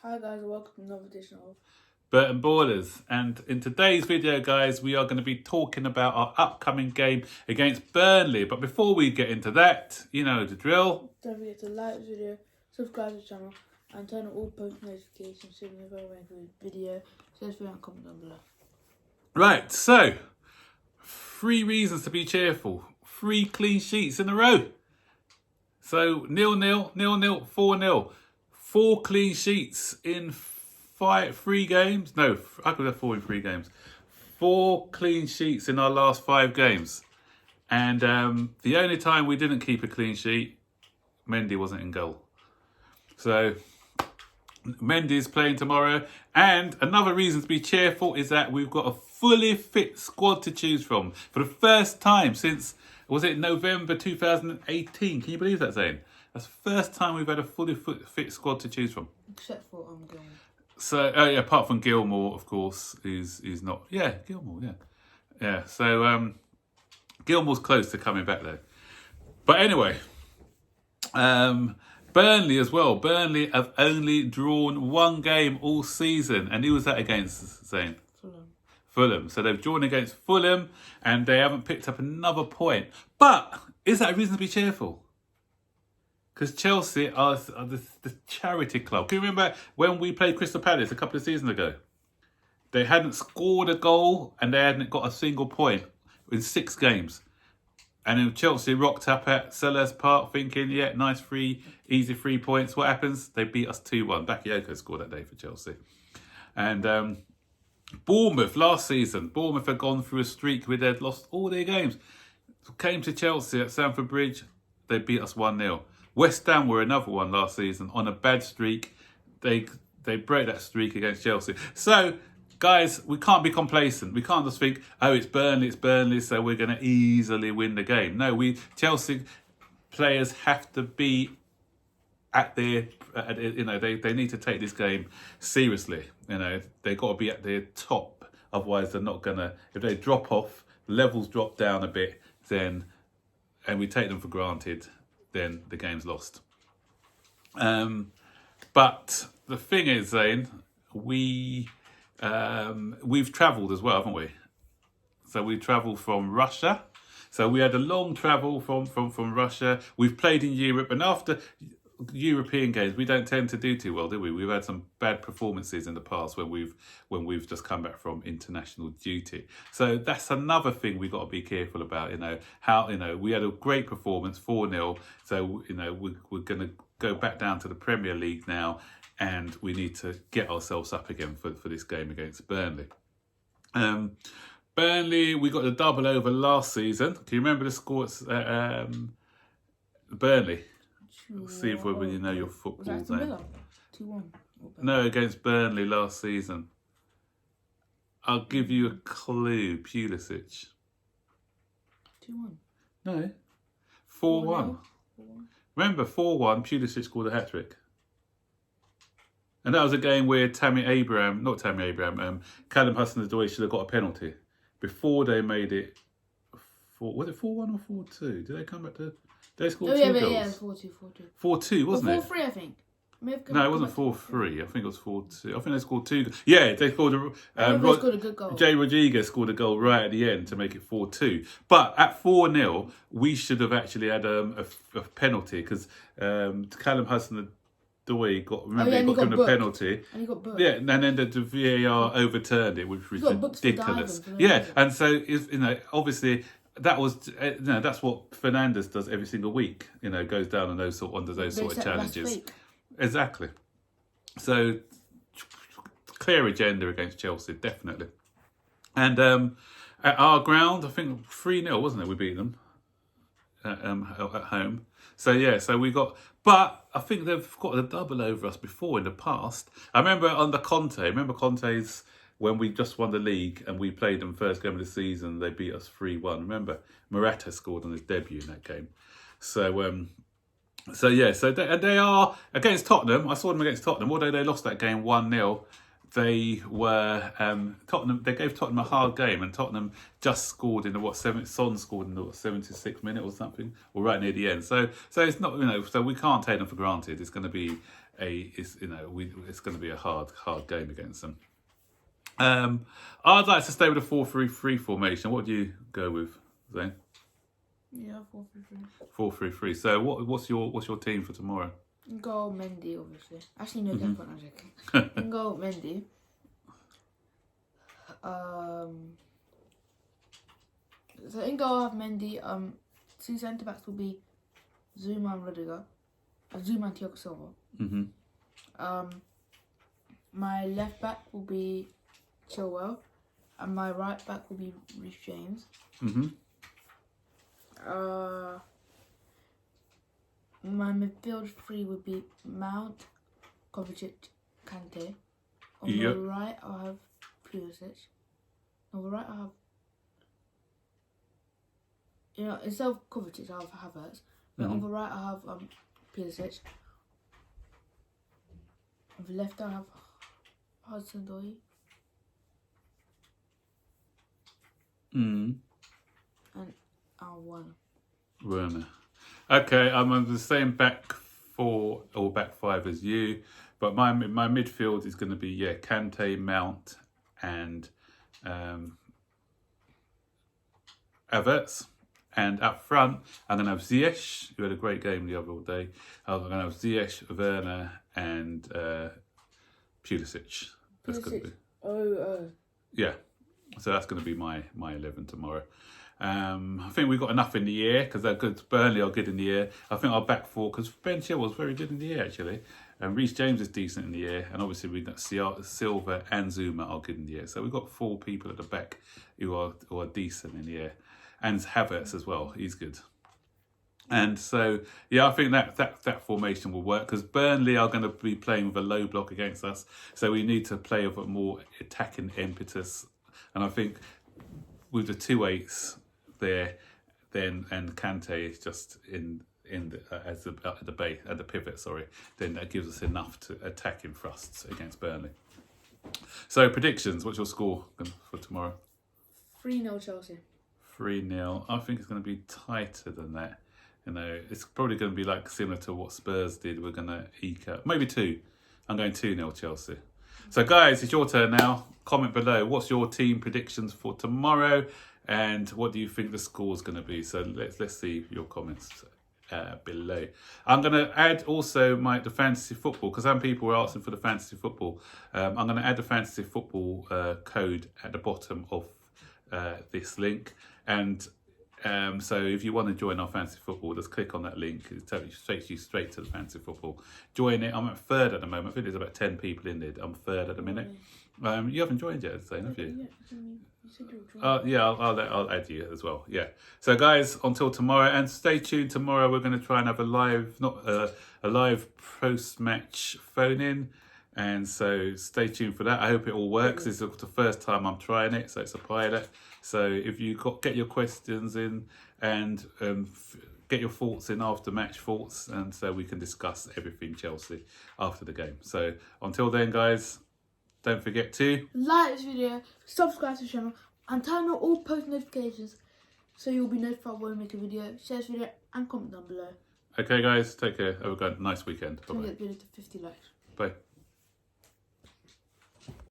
Hi guys, welcome to another edition of Burton Ballers, and in today's video, guys, we are going to be talking about our upcoming game against Burnley. But before we get into that, you know the drill. Don't forget to like the video, subscribe to the channel, and turn on all post notifications so you never make a video. So let's comment down below. Right, so 3 reasons to be cheerful. 3 clean sheets in a row. So 0-0, 0-0, 4-0. 4 clean sheets in 3 games. No, I could have 4 in 3 games. 4 clean sheets in our last 5 games. And the only time we didn't keep a clean sheet, Mendy wasn't in goal. So Mendy's playing tomorrow. And another reason to be cheerful is that we've got a fully fit squad to choose from for the first time since, was it November 2018? Can you believe that, Zane? That's the first time we've had a fully fit squad to choose from. Except for Gilmore. So, apart from Gilmore, of course, who's not. Yeah, Gilmore, yeah. Yeah, so Gilmore's close to coming back, though. But anyway, Burnley as well. Burnley have only drawn 1 game all season. And who was that against, Zane? Fulham. So they've drawn against Fulham and they haven't picked up another point. But is that a reason to be cheerful? Because Chelsea are the charity club. Can you remember when we played Crystal Palace a couple of seasons ago? They hadn't scored a goal and they hadn't got a single point in 6 games. And then Chelsea rocked up at Selhurst Park thinking, yeah, nice easy 3 points. What happens? They beat us 2-1. Bakayoko scored that day for Chelsea. And Bournemouth last season. Bournemouth had gone through a streak where they'd lost all their games. Came to Chelsea at Stamford Bridge. They beat us 1-0. West Ham were another one last season on a bad streak. They break that streak against Chelsea. So, guys, we can't be complacent. We can't just think, oh, it's Burnley, so we're going to easily win the game. No, Chelsea players have to be at their, they need to take this game seriously. They've got to be at their top. Otherwise, they're not going to, if they drop off, levels drop down a bit, then, and we take them for granted, then the game's lost. But the thing is, Zane, we've travelled as well, haven't we? So we travelled from Russia. So we had a long travel from Russia. We've played in Europe, and after European games, we don't tend to do too well, do we? We've had some bad performances in the past when we've just come back from international duty. So that's another thing we've got to be careful about. How we had a great performance, 4-0. So we're going to go back down to the Premier League now, and we need to get ourselves up again for this game against Burnley. Burnley, we got the double over last season. Do you remember the scores? Burnley. See if whether you know your football. Was that Villa? 2-1. No, against Burnley last season. I'll give you a clue. Pulisic. 2-1. No. 4-1. Remember, 4-1, Pulisic scored a hat-trick. And that was a game where Callum Hudson-Odoi should have got a penalty before they made it. Was it 4-1 or 4-2? Did they come back to? They scored 2 goals. Yeah, 4-2. 4-2, wasn't it? 4-3, I think. No, it wasn't 4-3. I think it was 4-2. I think they scored 2. Yeah, they scored they scored a good goal. Jay Rodriguez scored a goal right at the end to make it 4-2. But at 4-0, we should have actually had a penalty because Callum Hudson-Odoi got given a penalty. And he got booked. Yeah, and then the VAR overturned it, which was ridiculous. Yeah, and so obviously. That's what Fernandez does every single week. Goes down on those sort of challenges. Exactly. So clear agenda against Chelsea, definitely. And at our ground, I think 3-0, wasn't it? We beat them at home. So yeah, but I think they've got a double over us before in the past. I remember under Conte. Conte's. When we just won the league and we played them first game of the season, they beat us 3-1. Remember, Morata scored on his debut in that game. So they are against Tottenham. I saw them against Tottenham. Although they lost that game 1-0, they were Tottenham. They gave Tottenham a hard game, and Tottenham just scored in the Son scored in the 76th minute or something, or right near the end. So it's not So we can't take them for granted. It's going to be it's going to be a hard game against them. I'd like to stay with a 4-3-3 formation. What do you go with, Zane? Yeah, 4-3-3. 4-3-3. So what's your team for tomorrow? Go Mendy, obviously. Actually, no, that's what I'm joking. Go Mendy. So in goal I have Mendy. 2 centre backs will be Zuma and Rudiger. Zuma and Thiago Silva. My left back will be Chilwell, and my right back will be Reece James. My midfield 3 would be Mount, Kovacic, Kante. On the right, I'll have Pulisic. On the right, I'll have, instead of Kovacic, I'll have Havertz. But on the right, I'll have Pulisic. On the left, I'll have Hudson-Odoi. And Werner. Okay, I'm on the same back 4 or back 5 as you, but my midfield is going to be Kante, Mount, and Havertz. And up front, I'm going to have Ziyech, who had a great game the other day. I'm going to have Ziyech, Werner, and Pulisic. That's going to be. Yeah. So that's going to be my 11 tomorrow. I think we've got enough in the air because Burnley are good in the air. I think our back 4, because Ben Chilwell's very good in the air actually. And Reece James is decent in the air. And obviously we've got Silva and Zuma are good in the air. So we've got 4 people at the back who are decent in the air. And Havertz as well, he's good. And so, I think that formation will work because Burnley are going to be playing with a low block against us. So we need to play with a more attacking impetus. And I think with the 2-8s there, and Kante is just at the pivot, then that gives us enough to attack in thrusts against Burnley. So predictions, what's your score for tomorrow? 3-0 Chelsea. 3-0. I think it's going to be tighter than that. It's probably going to be similar to what Spurs did. We're going to eke out maybe 2. I'm going 2-0 Chelsea. So guys, it's your turn now. Comment below. What's your team predictions for tomorrow, and what do you think the score is going to be? So let's see your comments below. I'm going to add also the fantasy football because some people were asking for the fantasy football. I'm going to add the fantasy football code at the bottom of this link, and so if you want to join our fantasy football, just click on that link. It takes you straight to the fantasy football. Join it. I'm at 3rd at the moment. I think there's about 10 people in there. I'm 3rd at the minute. You haven't joined yet, Zane, have you? I'll add you as well. Yeah. So guys, until tomorrow, and stay tuned. Tomorrow we're going to try and have a live post-match phone in. And so stay tuned for that. I hope it all works. This is the first time I'm trying it, so it's a pilot. So if you get your questions in and get your thoughts in after match thoughts, and so we can discuss everything Chelsea after the game. So until then, guys, don't forget to like this video, subscribe to the channel, and turn on all post notifications so you'll be notified when we make a video. Share this video and comment down below. Okay, guys, take care. Have a nice weekend. Bye. Get the video to 50 likes. Bye.